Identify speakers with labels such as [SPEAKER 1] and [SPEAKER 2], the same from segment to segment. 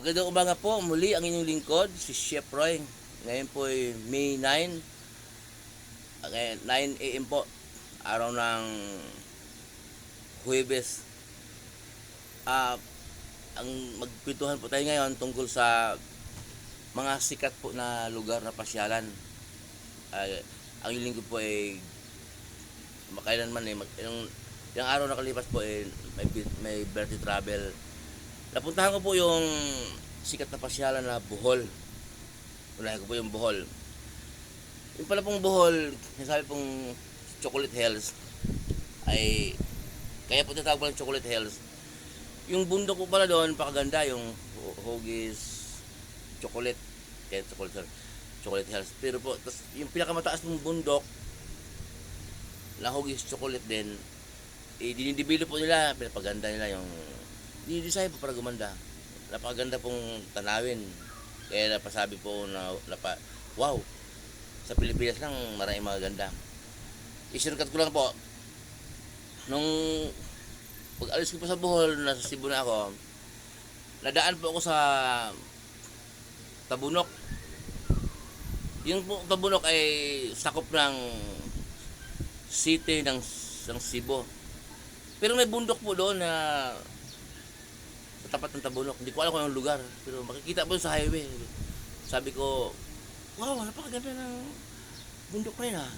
[SPEAKER 1] Magandang umaga po, muli ang inyong lingkod, si Chef Roy. Ngayon po ay May 9, 9 AM po, araw ng Huwebes. Ang magpintuhan po tayo ngayon tungkol sa mga sikat po na lugar na pasyalan. Ang inyong lingkod po ay makailanman yung araw na kalipas po ay may birthday travel. Napuntahan ko po yung sikat na pasyalan na Bohol. Unahin ko po yung Bohol. Yung pala pong Bohol, sabi pong Chocolate Hills, ay kaya po tinatawag pala Chocolate Hills. Yung bundok ko pala doon, pakaganda yung Huggies Chocolate, kaya Chocolate Hills. Pero po, yung pinakamataas ng bundok na Huggies Chocolate din, dinidibilo po nila, pinapaganda nila yung dinidesign po para gumanda. Napakaganda pong tanawin. Kaya napasabi po wow, sa Pilipinas lang maraming mga ganda. I-shortcut ko lang po. Nung pag-alis ko po sa Bohol, nasa Cebu na ako, nadaan po ako sa Tabunok. Yung po Tabunok ay sakop ng city ng Cebu. Pero may bundok po doon na tapat ng Tabunok. Hindi ko alam kung anong lugar, pero makikita po sa highway. Sabi ko, wow, napakaganda ng bundok na yun ha.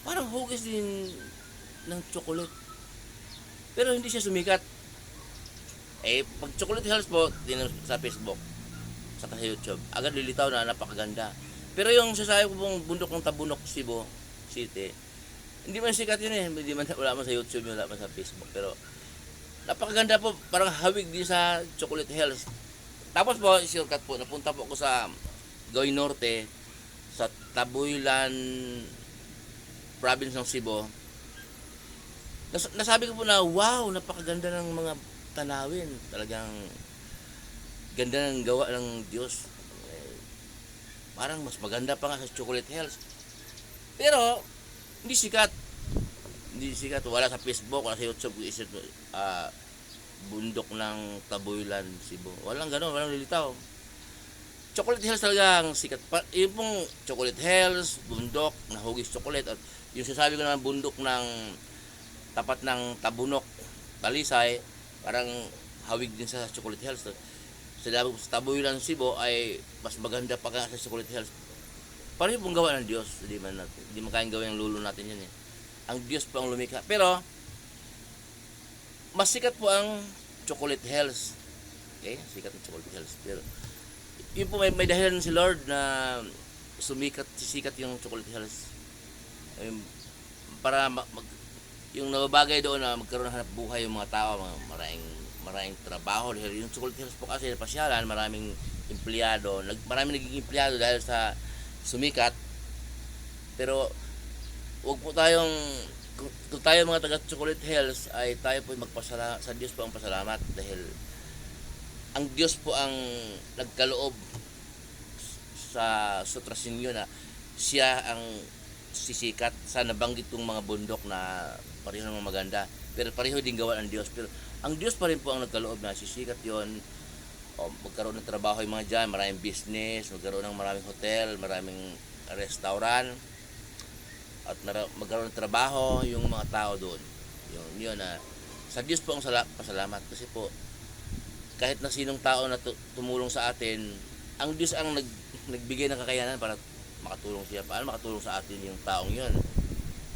[SPEAKER 1] Parang hugis din ng chocolate. Pero hindi siya sumikat. Pag Chocolate Hills po, sa Facebook, sa YouTube, agad lilitaw na napakaganda. Pero yung sasabi ko pong bundok ng Tabunok, Cebu City, hindi man sikat yun eh. Hindi man, wala man sa YouTube, wala man sa Facebook. Pero napakaganda po, parang hawig din sa Chocolate Hills. Tapos po, shortcut po, napunta po ako sa Gawin Norte, sa Tabuilan province ng Cebu. Nasabi ko po na, wow, napakaganda ng mga tanawin. Talagang ganda ng gawa ng Diyos. Parang mas maganda pa nga sa Chocolate Hills. Pero, hindi sikat. Wala sa Facebook, wala sa YouTube. Bundok ng Tabuilan, Cebu. Walang gano'n, walang lilitaw. Chocolate Hills talagang sikat. Yung pong Chocolate Hills, bundok na Huggies Chocolate. At yung sasabi ko naman bundok ng tapat ng Tabunok, Talisay, parang hawig din sa Chocolate Hills. Sa Tabuilan, Cebu ay mas maganda pa sa Chocolate Hills. Pareho pong gawa ng Diyos. Hindi man kayang gawin ang lulo natin yan eh. Ang Diyos po ang lumikha. Pero mas sikat po ang Chocolate Hills. Okay? Sikat ang Chocolate Hills. Pero yun po may dahilan si Lord na sisikat yung Chocolate Hills. Para yung nababagay doon na magkaroon ng hanap buhay yung mga tao, maraming trabaho. Yung Chocolate Hills po kasi pasyalan, maraming empleyado. Maraming naging empleyado dahil sa sumikat. Pero wag po tayong, kung tayo mga taga Chocolate Hills ay tayo po magpasalamat sa Diyos po ang pasalamat dahil ang Diyos po ang nagkaloob sa trasinyo na siya ang sisikat sa nabanggit kong mga bundok na pareho namang maganda pero pareho din gawa ng Diyos. Pero ang Diyos pa rin po ang nagkaloob na sisikat yon. Magkaroon ng trabaho yung mga dyan, maraming business, magkaroon ng maraming hotel, maraming restaurant, at magkaroon ng trabaho yung mga tao doon. Yun na sa Diyos po ang pasalamat kasi po kahit na sinong tao na tumulong sa atin, ang Diyos ang nagbigay ng kakayanan para makatulong siya. Paano makatulong sa atin yung taong yun?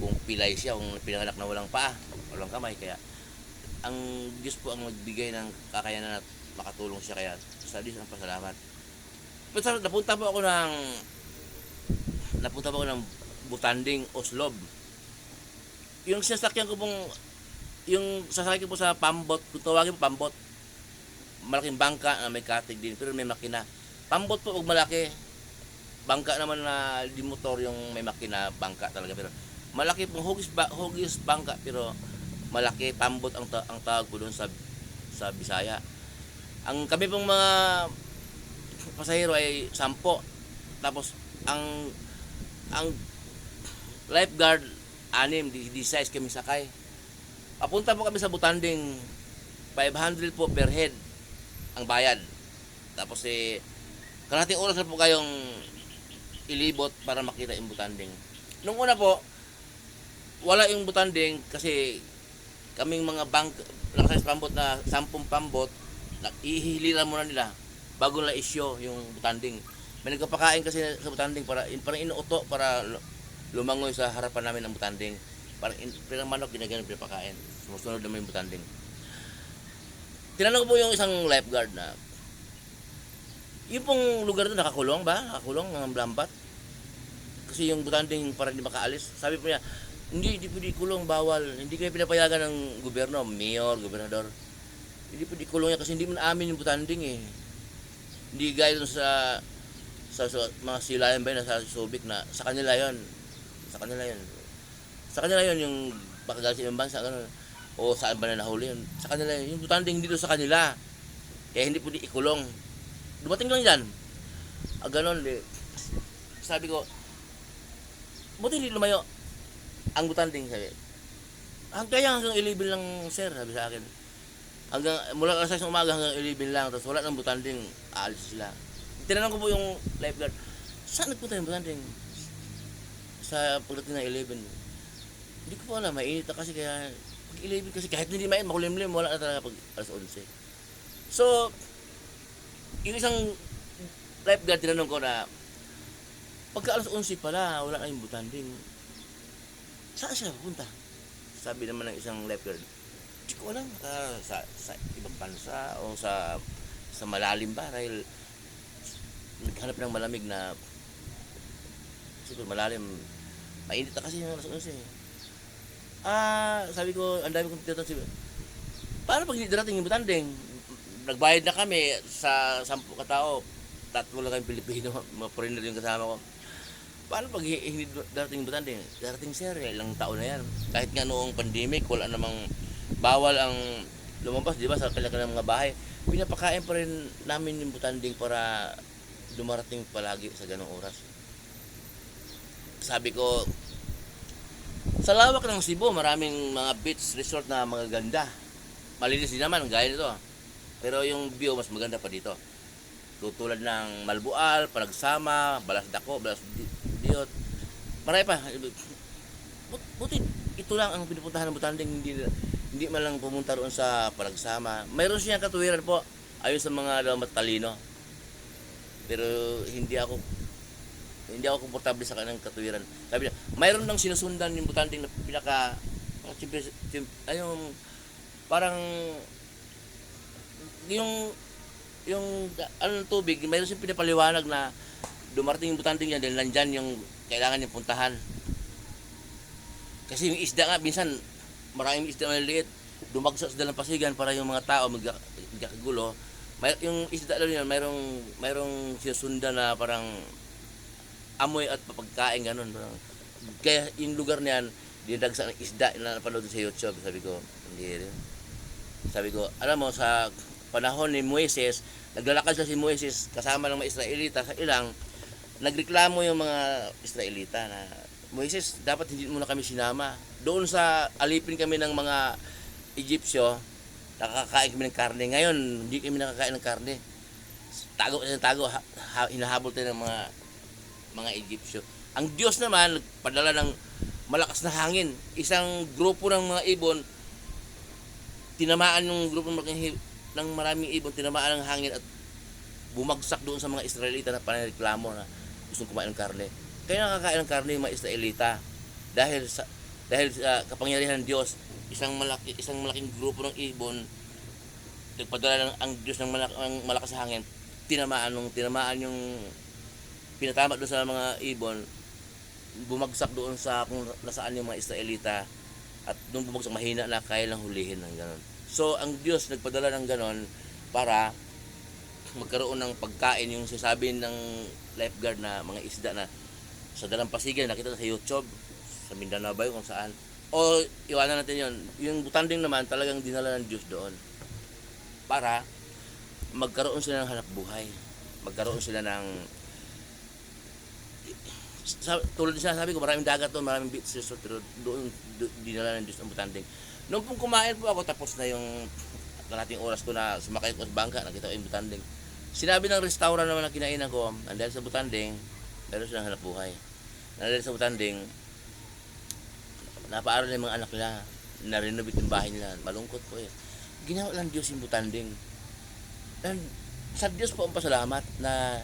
[SPEAKER 1] Kung pilay siya, kung pinanganak na walang paa, walang kamay, kaya ang Diyos po ang nagbigay ng kakayanan at makatulong siya, kaya sa Diyos ang pasalamat. Pero napunta po ako ng Butanding, Oslob. Yung sasakyan ko pong, yung sasakyan ko sa pambot, kung tawagin po pambot, malaking bangka na may katig din, pero may makina. Pambot po huwag malaki. Bangka naman na di motor yung may makina, bangka talaga. Pero malaki pong hugis bangka, pero malaki, pambot ang tawag ko doon sa Bisaya. Ang kami pong mga pasahero ay 10. Tapos ang lifeguard 6, di size kami sakay. Papunta po kami sa Butanding, 500 po per head ang bayad. Tapos kalahating oras na po kayong ilibot para makita yung butanding. Nung una po, wala yung butanding kasi kaming mga bank, nakasayas pambot na 10 pambot, ihiliran muna nila bago nila isyo yung butanding. May nagpapakain kasi sa butanding parang inuuto para lumangoy sa harapan namin ang butanding. Parang manok ginagano pinapakain. Sumusunod naman yung butanding. Tinanong ko po yung isang lifeguard na, yung pong lugar doon nakakulong ba? Nakakulong ng lambat? Kasi yung butanding para hindi makaalis. Sabi po niya, hindi pwede kulong, bawal. Hindi kayo pinapayagan ng gobyerno, mayor, gobernador. Hindi pwede kulong yan kasi hindi man amin yung butanding eh. Hindi gaya doon sa mga silayan ba yun, sa Subic na sa kanila yon. Sa kanila yon. Sa kanila yon yung baka galing sa ibang bansa, gano'n. O saan ba na nahuli yun? Sa kanila yun. Yung butanding dito sa kanila. Kaya hindi pwede ikulong. Dumating lang yan. Ganon. Sabi ko, buti hindi lumayo ang butanding, sabi. Kaya hanggang 11 lang, sir, sabi sa akin. Mula alas 6 ng umaga hanggang 11 lang, tapos wala ng butanding, aalis sila. Tinanong ko po yung lifeguard, saan nagpunta yung butanding? Sa pagdating ng 11. Hindi ko po alam, mainit na kasi kaya, pag 11 kasi kahit hindi mainit, makulimlim, wala na talaga pag alas 11. So, yung isang lifeguard, tinanong ko na, pagka alas 11 pala, wala na yung butanding. Saan siya pupunta? Sabi naman ng isang lifeguard, hindi ko alam, sa ibang bansa o sa malalim ba dahil naghanap ng malamig na siguro malalim, mainit na kasi yung alas 11. Sabi ko, ang dami kong tinatanong, paano pag hindi darating yung butanding? Nagbayad na kami sa 10 katao, 3 lang kami Pilipino, mga foreigner yung kasama ko. Paano pag hindi darating yung butanding? Darating, sir, ilang taon na yan. Kahit nga noong pandemic, wala namang bawal ang lumabas, di ba, sa kanilang mga bahay. Pinapakain pa rin namin yung butanding para dumarating palagi sa ganong oras. Sabi ko, sa lawak ng Cebu, maraming mga beach resort na magaganda. Malinis din naman, gaya nito. Pero yung view mas maganda pa dito. Tulad ng Malbual, Panagsama, Balasdako, Balasdiot. Marami pa. Buti ito lang ang pinupuntahan ng butanding, hindi man lang pumunta roon sa Panagsama. Mayroon siyang katuwiran po ayon sa mga matalino. Pero hindi ako komportable sa kanyang katuwiran. Sabi niya, mayroon nang sinusundan yung butanding na pinaka parang yung ng tubig, mayroon siyang pinapaliwanag na dumarating yung butanding yan dahil nandyan yung kailangan niyang puntahan. Kasi yung isda nga, minsan maraming isda maliliit, dumagsa sa dalampasigan para yung mga tao magkakagulo. Yung isda daw yan, mayroong sinusundan na parang amoy at papagkain, ganun. Kaya yung lugar niyan, dinagsa ng isda na napanood sa YouTube. Sabi ko, hindi rin. Sabi ko, alam mo, sa panahon ni Moises, naglalakad si Moises kasama ng mga Israelita sa ilang, nagreklamo yung mga Israelita na, Moises, dapat hindi mo na kami sinama. Doon sa alipin kami ng mga Egyptyo, nakakain kami ng karne. Ngayon, hindi kami nakakain ng karne. Tago, hinahabol tayo ng mga Egyptyo. Ang Diyos naman, nagpadala ng malakas na hangin. Isang grupo ng mga ibon, tinamaan yung grupo ng maraming ibon, tinamaan ng hangin at bumagsak doon sa mga Israelita na panireklamo na gustong kumain ng karne. Kaya nakakain ng karne yung mga Israelita dahil sa kapangyarihan ng Diyos, isang malaking grupo ng ibon, nagpadala ang Diyos ng malakas na hangin, tinamaan yung pinatama doon sa mga ibon, bumagsak doon sa kung nasaan yung mga Israelita, at doon bumagsak, mahina na, kaya lang hulihin ng ganon. So ang Diyos nagpadala ng ganon para magkaroon ng pagkain, yung sasabi ng lifeguard na mga isda na sa dalampasigan, nakita sa YouTube, sa Mindanao ba yun, kung saan. O iwanan natin yun. Yung butanding naman talagang dinala ng Diyos doon para magkaroon sila ng hanap buhay, magkaroon sila ng tulad siya, sabi ko, maraming dagat doon, maraming beach resort, pero doon dinala ng Diyos ang butanding. Noong pong kumain po ako, tapos na yung kalating oras ko na sumakay ko sa bangka, nakita ko yung butanding. Sinabi ng restaurant naman na kinainan ko, dahil sa Butanding, meron silang hanap buhay. Dahil sa Butanding, napaaral ng mga anak nila, na-renovate yung bahay nila. Malungkot po eh. Ginawa lang Diyos yung Butanding. And sa Diyos po ang pasalamat na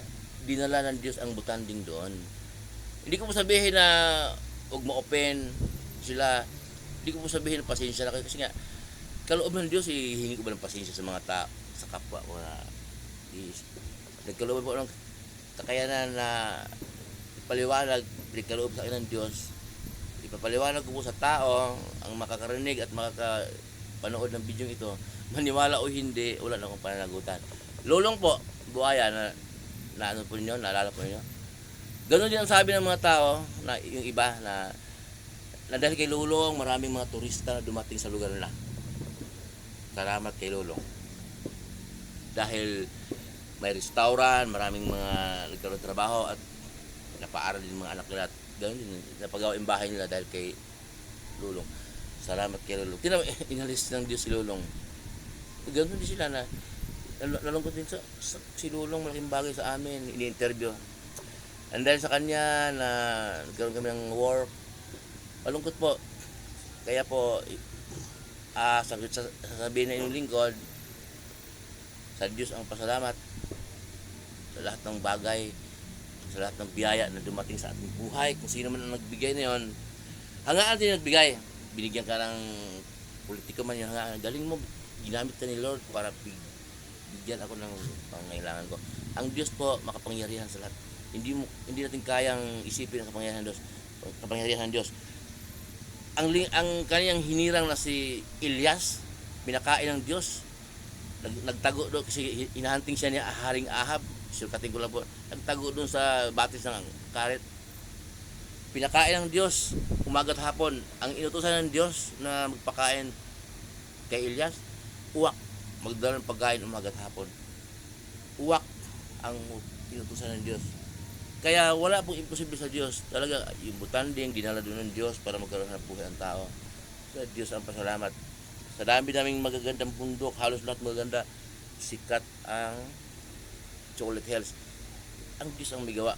[SPEAKER 1] dinala ng Diyos ang Butanding doon. Hindi ko po sabihin na huwag mo-open sila. Hindi ko po sabihin na pasensya na kayo. Kasi nga, kaloob ng Diyos, hihingi ko ba ng pasensya sa mga sa kapwa ko na nagkaloob po ng kakayanan na ipaliwanag, nagkaloob sa akin ng Diyos. Ipapaliwanag ko po sa tao ang makakarinig at makakapanood ng video ito. Maniwala o hindi, wala na akong pananagutan. Lulong po, buhaya na ano po ninyo, naalala po ninyo. Ganon din ang sabi ng mga tao, na yung iba, na dahil kay Lulong, maraming mga turista na dumating sa lugar nila. Salamat kay Lulong. Dahil may restaurant, maraming mga nagkaroon ng trabaho at napaaral din mga anak nila at ganoon din, napagawa yung bahay nila dahil kay Lulong. Salamat kay Lulong. Inalis ng Diyos si Lulong. Ganoon din sila na nalungkot din si Lulong, malaking bagay sa amin, ini-interview. And dahil sa kanya na nagkaroon kami ng work, malungkot po. Kaya po, sasabihin na yung lingkod, sa Diyos ang pasalamat sa lahat ng bagay, sa lahat ng biyaya na dumating sa ating buhay. Kung sino man ang nagbigay na yun, hangaan din nagbigay. Binigyan ka ng politiko man yun, hangaan. Galing mo, ginamit ka ni Lord para bigyan ako ng pangangailangan ko. Ang Diyos po, makapangyarihan sa lahat. Hindi natin kayang isipin ang kapangyarihan ng Diyos. Ang kaniyang hinirang na si Elias, pinakain ng Diyos. Nagtago doon kasi inahanting siya ni Haring Ahab. Surkating ko lang po. Nagtago doon sa batis ng karet. Pinakain ng Diyos umagat hapon. Ang inutusan ng Diyos na magpakain kay Elias, uwak. Magdala ng pagkain umagat hapon. Uwak ang inutusan ng Diyos. Kaya wala pong imposible sa Diyos. Talaga, yung Butanding, dinala doon ng Diyos para magkaroon ng buhay ang tao. Sa Diyos ang pasalamat. Sa dami naming magagandang bundok, halos lahat magaganda, sikat ang Chocolate Hills. Ang Diyos ang may gawa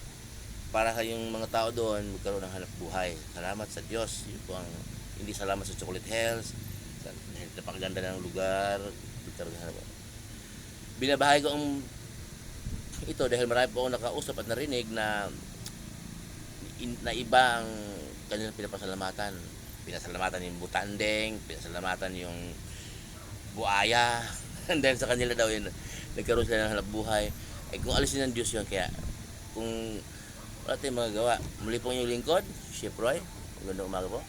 [SPEAKER 1] para sa yung mga tao doon magkaroon ng hanap buhay. Salamat sa Diyos. Yun po ang hindi salamat sa Chocolate Hills. Napakaganda ng lugar. Binabahay ko ang ito dahil marami po akong nakausap at narinig na iba ang kanilang pinapasalamatan. Pinasalamatan yung Butanding, pinasalamatan yung buaya. And then sa kanila daw yun, nagkaroon sila ng hanap buhay. Eh kung alisin ng Diyos yun, kaya kung wala tayong magagawa. Muli po yung lingkod, Chef Roy. Magandang umaga po.